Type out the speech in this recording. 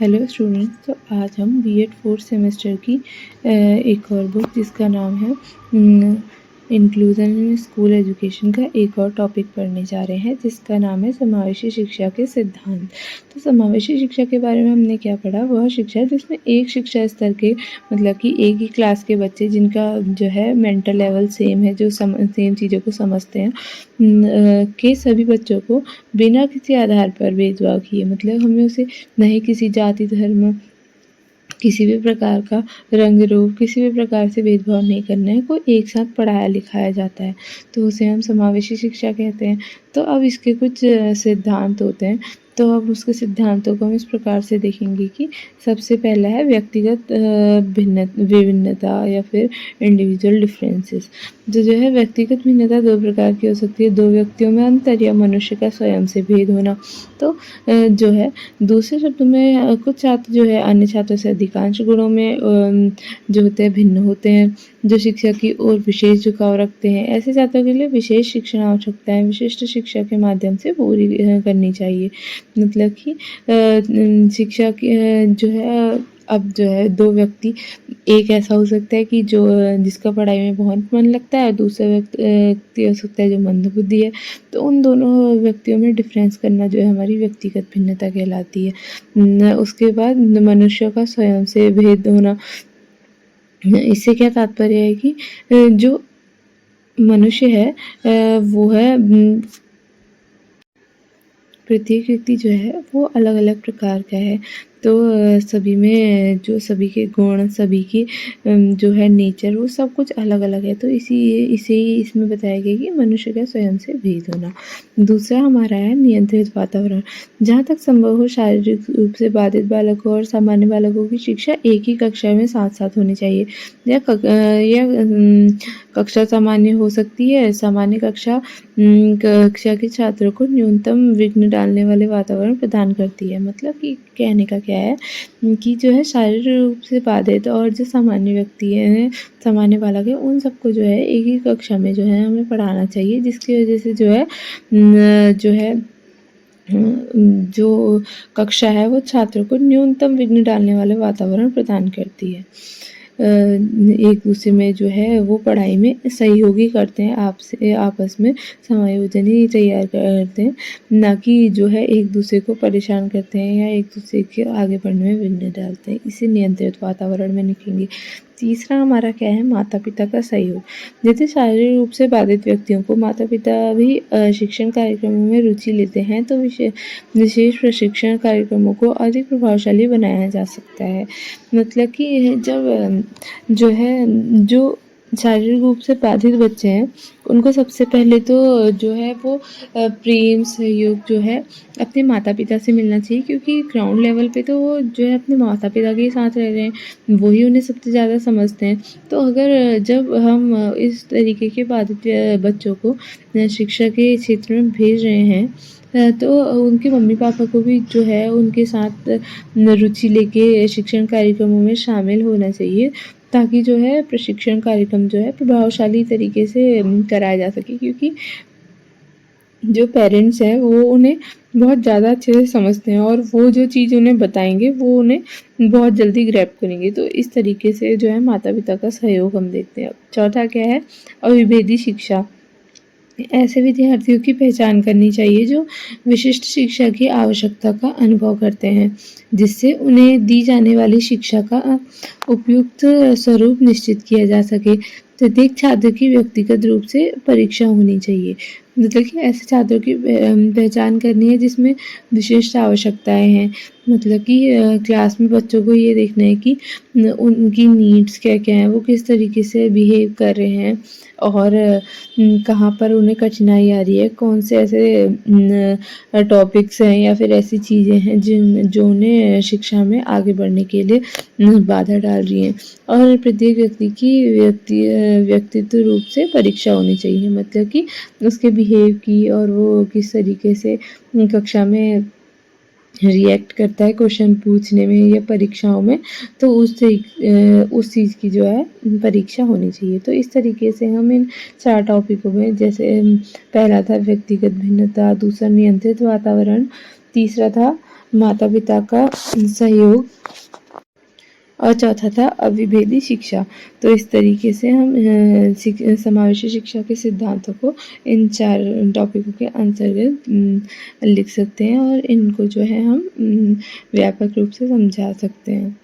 Hello students. तो आज हम बीएड फोर्थ सेमेस्टर की एक और बुक जिसका नाम है इंक्लूजन इन स्कूल एजुकेशन का एक और टॉपिक पढ़ने जा रहे हैं, जिसका नाम है समावेशी शिक्षा के सिद्धांत। तो समावेशी शिक्षा के बारे में हमने क्या पढ़ा, वह शिक्षा जिसमें एक शिक्षा स्तर के मतलब कि एक ही क्लास के बच्चे जिनका जो है मेंटल लेवल सेम है, जो सेम चीज़ों को समझते हैं, के सभी बच्चों को बिना किसी आधार पर भेदभाव किए, मतलब हमें उसे नहीं किसी जाति धर्म किसी भी प्रकार का रंग रूप किसी भी प्रकार से भेदभाव नहीं करना है, को एक साथ पढ़ाया लिखाया जाता है, तो उसे हम समावेशी शिक्षा कहते हैं। तो अब इसके कुछ सिद्धांत होते हैं। तो अब उसके सिद्धांतों को हम इस प्रकार से देखेंगे कि सबसे पहला है व्यक्तिगत विभिन्नता या फिर इंडिविजुअल डिफरेंसेस। जो है व्यक्तिगत भिन्नता दो प्रकार की हो सकती है, दो व्यक्तियों में अंतर या मनुष्य का स्वयं से भेद होना। तो जो है दूसरे शब्दों में कुछ छात्र जो है अन्य छात्रों से अधिकांश गुणों में जो होते हैं भिन्न होते हैं, जो शिक्षा की ओर विशेष झुकाव रखते हैं। ऐसे छात्रों के लिए विशेष शिक्षण आवश्यकताएं विशिष्ट शिक्षा के माध्यम से पूरी करनी चाहिए। मतलब कि शिक्षा की जो है अब जो है दो व्यक्ति, एक ऐसा हो सकता है कि जो जिसका पढ़ाई में बहुत मन लगता है, दूसरा व्यक्ति हो सकता है जो मंदबुद्धि है। तो उन दोनों व्यक्तियों में डिफरेंस करना जो है हमारी व्यक्तिगत भिन्नता कहलाती है। उसके बाद मनुष्य का स्वयं से भेद होना। इससे क्या तात्पर्य है कि जो मनुष्य है वो है प्रत्येक व्यक्ति जो है वो अलग अलग प्रकार का है। तो सभी में जो सभी के गुण सभी की जो है नेचर वो सब कुछ अलग अलग है। तो इसे ही इसमें बताया गया कि मनुष्य का स्वयं से भेद होना। दूसरा हमारा है नियंत्रित वातावरण। जहाँ तक संभव हो शारीरिक रूप से बाधित बालकों और सामान्य बालकों की शिक्षा एक ही कक्षा में साथ साथ होनी चाहिए। या कक्षा सामान्य हो सकती है। सामान्य कक्षा के छात्रों को न्यूनतम विघ्न डालने वाले वातावरण प्रदान करती है। मतलब कि कहने का क्या है कि जो है शारीरिक रूप से बाधित और जो सामान्य व्यक्ति हैं, सामान्य बालक है, उन सबको जो है एक ही कक्षा में जो है हमें पढ़ाना चाहिए, जिसकी वजह से जो कक्षा है वो छात्रों को न्यूनतम विघ्न डालने वाले वातावरण प्रदान करती है। एक दूसरे में जो है वो पढ़ाई में सहयोगी करते हैं, आपस में समायोजन ही तैयार करते हैं, ना कि जो है एक दूसरे को परेशान करते हैं या एक दूसरे के आगे बढ़ने में विघ्न डालते हैं। इसे नियंत्रित वातावरण में लिखेंगे। तीसरा हमारा क्या है, माता पिता का सहयोग। जैसे शारीरिक रूप से बाधित व्यक्तियों को माता पिता भी शिक्षण कार्यक्रमों में रुचि लेते हैं, तो विशेष प्रशिक्षण कार्यक्रमों को अधिक प्रभावशाली बनाया जा सकता है। मतलब कि जब जो शारीरिक रूप से बाधित बच्चे हैं, उनको सबसे पहले तो जो है वो प्रेम सहयोग जो है अपने माता पिता से मिलना चाहिए, क्योंकि ग्राउंड लेवल पे तो वो जो है अपने माता पिता के साथ रह रहे हैं, वही उन्हें सबसे ज़्यादा समझते हैं। तो अगर जब हम इस तरीके के बाधित बच्चों को शिक्षा के क्षेत्र में भेज रहे हैं, तो उनके मम्मी पापा को भी जो है उनके साथ रुचि लेके शिक्षण कार्यक्रमों में शामिल होना चाहिए, ताकि जो है प्रशिक्षण कार्यक्रम जो है प्रभावशाली तरीके से कराया जा सके। क्योंकि जो पेरेंट्स हैं वो उन्हें बहुत ज़्यादा अच्छे से समझते हैं, और वो जो चीज़ उन्हें बताएंगे वो उन्हें बहुत जल्दी ग्रैब करेंगे। तो इस तरीके से जो है माता पिता का सहयोग हम देखते हैं। चौथा क्या है, अविभेदी शिक्षा। ऐसे विद्यार्थियों की पहचान करनी चाहिए जो विशिष्ट शिक्षा की आवश्यकता का अनुभव करते हैं, जिससे उन्हें दी जाने वाली शिक्षा का उपयुक्त स्वरूप निश्चित किया जा सके। प्रत्येक छात्र की व्यक्तिगत रूप से परीक्षा होनी चाहिए। मतलब कि ऐसे छात्रों की पहचान करनी है जिसमें विशिष्ट आवश्यकताएं हैं। मतलब कि क्लास में बच्चों को ये देखना है कि उनकी नीड्स क्या क्या हैं, वो किस तरीके से बिहेव कर रहे हैं, और कहाँ पर उन्हें कठिनाई आ रही है, कौन से ऐसे टॉपिक्स हैं या फिर ऐसी चीज़ें हैं जो उन्हें शिक्षा में आगे बढ़ने के लिए बाधा डाल रही हैं। और प्रत्येक व्यक्ति की व्यक्तित्व रूप से परीक्षा होनी चाहिए। मतलब कि उसके बिहेव की, और वो किस तरीके से कक्षा में रिएक्ट करता है क्वेश्चन पूछने में या परीक्षाओं में, तो उस चीज़ की जो है परीक्षा होनी चाहिए। तो इस तरीके से हम इन 4 टॉपिकों में, जैसे पहला था व्यक्तिगत भिन्नता, दूसरा नियंत्रित वातावरण, तीसरा था माता पिता का सहयोग और चौथा था अविभेदी शिक्षा। तो इस तरीके से हम समावेशी शिक्षा के सिद्धांतों को इन 4 टॉपिकों के अंतर्गत लिख सकते हैं और इनको जो है हम व्यापक रूप से समझा सकते हैं।